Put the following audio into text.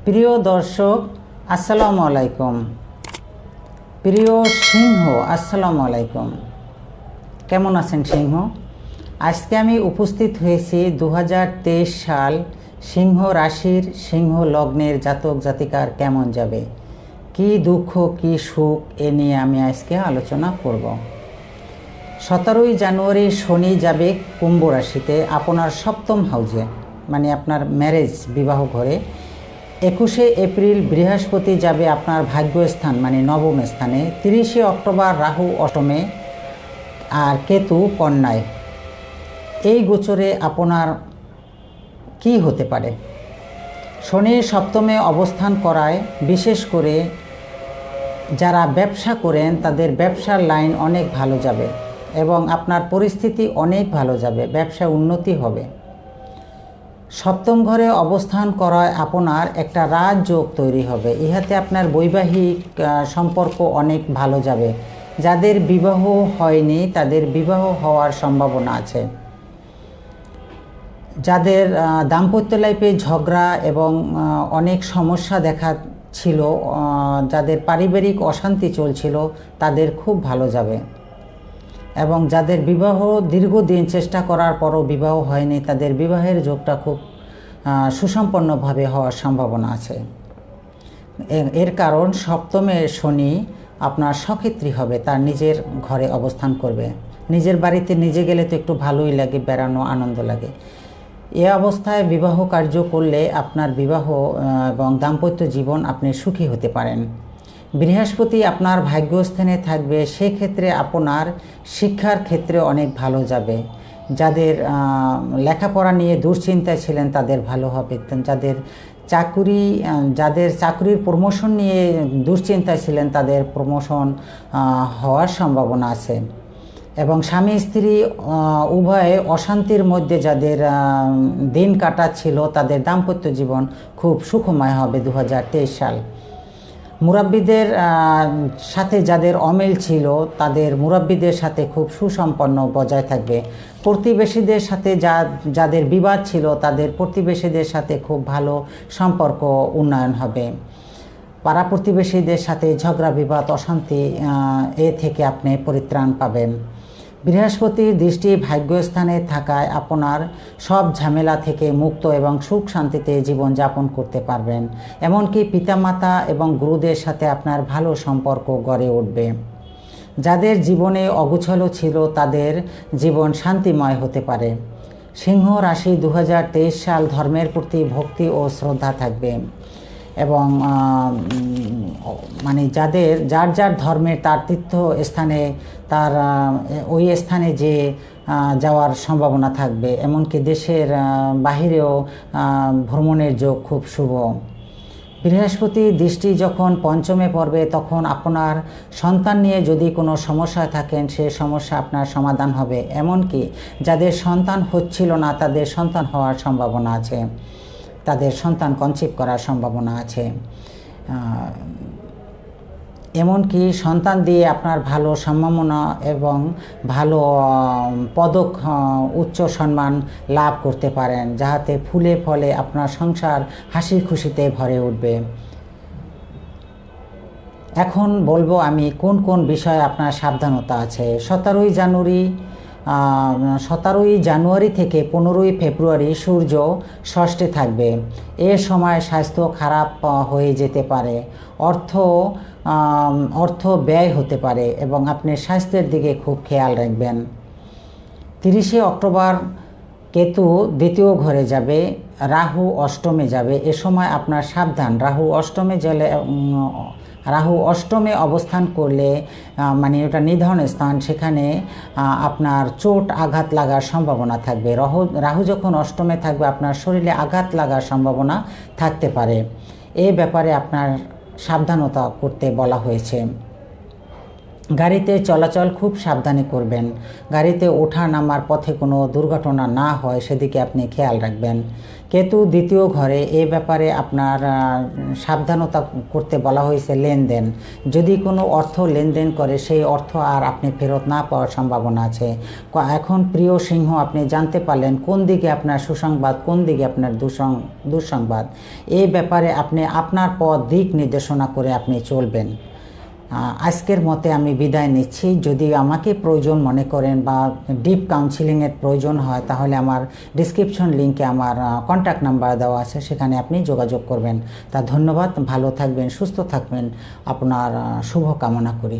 প্রিয় দর্শক, আসসালামু আলাইকুম। প্রিয় সিংহ, আসসালামু আলাইকুম। কেমন আছেন সিংহ? আজকে আমি উপস্থিত হয়েছি 2023 সাল সিংহ রাশির সিংহ লগ্নের জাতক জাতিকার কেমন যাবে, কি দুঃখ কি সুখ, এ নিয়ে আমি আজকে আলোচনা করব। 17 জানুয়ারি শনি যাবে কুম্ভ রাশিতে আপনার সপ্তম হাউজে, মানে আপনার ম্যারেজ বিবাহ ঘরে। 21 এপ্রিল বৃহস্পতি যাবে আপনার ভাগ্যস্থান মানে নবম স্থানে। 30 অক্টোবর রাহু অষ্টমে আর কেতু কন্যায়। এই গোচরে আপনার কি হতে পারে? শনি সপ্তমে অবস্থান করায় বিশেষ করে যারা ব্যবসা করেন তাদের ব্যবসার লাইন অনেক ভালো যাবে এবং আপনার পরিস্থিতি অনেক ভালো যাবে, ব্যবসা উন্নতি হবে। সপ্তম ঘরে অবস্থান করায় আপনার একটা রাজযোগ তৈরি হবে, ইহাতে আপনার বৈবাহিক সম্পর্ক অনেক ভালো যাবে। যাদের বিবাহ হয়নি তাদের বিবাহ হওয়ার সম্ভাবনা আছে। যাদের দাম্পত্য লাইফে ঝগড়া এবং অনেক সমস্যা দেখা ছিল, যাদের পারিবারিক অশান্তি চলছিল, তাদের খুব ভালো যাবে। এবং যাদের বিবাহ দীর্ঘদিন চেষ্টা করার পরও বিবাহ হয়নি, তাদের বিবাহের যোগটা খুব সুসম্পন্নভাবে হওয়ার সম্ভাবনা আছে। এর কারণ সপ্তমে শনি আপনার সক্ষেত্রী হবে, তার নিজের ঘরে অবস্থান করবে। নিজের বাড়িতে নিজে গেলে তো একটু ভালোই লাগে, বেড়ানো আনন্দ লাগে। এ অবস্থায় বিবাহ কার্য করলে আপনার বিবাহ এবং দাম্পত্য জীবন আপনি সুখী হতে পারেন। বৃহস্পতি আপনার ভাগ্যস্থানে থাকবে, সেক্ষেত্রে আপনার শিক্ষার ক্ষেত্রে অনেক ভালো যাবে। যাদের লেখাপড়া নিয়ে দুশ্চিন্তায় ছিলেন তাদের ভালো হবে। যাদের চাকরির প্রমোশন নিয়ে দুশ্চিন্তায় ছিলেন তাদের প্রমোশন হওয়ার সম্ভাবনা আছে। এবং স্বামী স্ত্রী উভয়ে অশান্তির মধ্যে যাদের দিন কাটাচ্ছিল তাদের দাম্পত্য জীবন খুব সুখময় হবে 2023 সাল। মুরাব্বিদের সাথে যাদের অমিল ছিল তাদের মুরাব্বিদের সাথে খুব সুসম্পন্ন বজায় থাকবে। প্রতিবেশীদের সাথে যাদের বিবাদ ছিল তাদের প্রতিবেশীদের সাথে খুব ভালো সম্পর্ক উন্নয়ন হবে। পাড়া প্রতিবেশীদের সাথে ঝগড়া বিবাদ অশান্তি এ থেকে আপনি পরিত্রাণ পাবেন। বৃহস্পতির দৃষ্টি ভাগ্যস্থানে থাকায় আপনার সব ঝামেলা থেকে মুক্ত এবং সুখ শান্তিতে জীবনযাপন করতে পারবেন। এমনকি পিতামাতা এবং গুরুদের সাথে আপনার ভালো সম্পর্ক গড়ে উঠবে। যাদের জীবনে অগোছালো ছিল তাদের জীবন শান্তিময় হতে পারে। সিংহ রাশি 2023 সাল ধর্মের প্রতি ভক্তি ও শ্রদ্ধা থাকবে এবং মানে যার যার ধর্মের তার তীর্থ স্থানে তার ওই স্থানে যে যাওয়ার সম্ভাবনা থাকবে। এমনকি দেশের বাহিরেও ভ্রমণের যোগ খুব শুভ। বৃহস্পতি দৃষ্টি যখন পঞ্চমে পড়বে তখন আপনার সন্তান নিয়ে যদি কোনো সমস্যায় থাকেন সে সমস্যা আপনার সমাধান হবে। এমনকি যাদের সন্তান হচ্ছিল না তাদের সন্তান হওয়ার সম্ভাবনা আছে, তাদের সন্তান কনসিভ করার সম্ভাবনা আছে। এমনকি সন্তান দিয়ে আপনার ভালো সম্ভাবনা এবং ভালো পদক উচ্চ সম্মান লাভ করতে পারেন, যাহাতে ফুলে ফলে আপনার সংসার হাসি খুশিতে ভরে উঠবে। এখন বলবো আমি কোন কোন বিষয়ে আপনার সাবধানতা আছে। 17 জানুয়ারি থেকে 15 ফেব্রুয়ারি সূর্য ষষ্ঠে থাকবে। এ সময় স্বাস্থ্য খারাপ হয়ে যেতে পারে, অর্থ ব্যয় হতে পারে এবং আপনি স্বাস্থ্যের দিকে খুব খেয়াল রাখবেন। 30 অক্টোবর কেতু দ্বিতীয় ঘরে যাবে, রাহু অষ্টমে যাবে। এ সময় আপনার সাবধান। রাহু অষ্টমে অবস্থান করলে মানে ওটা নিধন স্থান, সেখানে আপনার চোট আঘাত লাগার সম্ভাবনা থাকবে। রাহু যখন অষ্টমে থাকবে আপনার শরীরে আঘাত লাগার সম্ভাবনা থাকতে পারে। এই ব্যাপারে আপনার সাবধানতা করতে বলা হয়েছে। গাড়িতে চলাচল খুব সাবধানে করবেন। গাড়িতে ওঠা নামার পথে কোনো দুর্ঘটনা না হয় সেদিকে আপনি খেয়াল রাখবেন। কেতু দ্বিতীয় ঘরে, এই ব্যাপারে আপনার সাবধানতা করতে বলা হয়েছে। লেনদেন, যদি কোনো অর্থ লেনদেন করে সেই অর্থ আর আপনি ফেরত না পাওয়ার সম্ভাবনা আছে। এখন প্রিয় সিংহ, আপনি জানতে পারলেন কোন দিকে আপনার সুসংবাদ, কোন দিকে আপনার দুঃসংবাদ। এই ব্যাপারে আপনি আপনার পথ দিক নির্দেশনা করে আপনি চলবেন। আজকের মতে আমি বিদায় নিচ্ছি। যদি আমাকে প্রয়োজন মনে করেন বা ডিপ কাউন্সিলিংয়ের প্রয়োজন হয়, তাহলে আমার ডিসক্রিপশন লিঙ্কে আমার কন্ট্যাক্ট নাম্বার দেওয়া আছে, সেখানে আপনি যোগাযোগ করবেন। তা ধন্যবাদ, ভালো থাকবেন, সুস্থ থাকবেন, আপনার শুভ কামনা করি।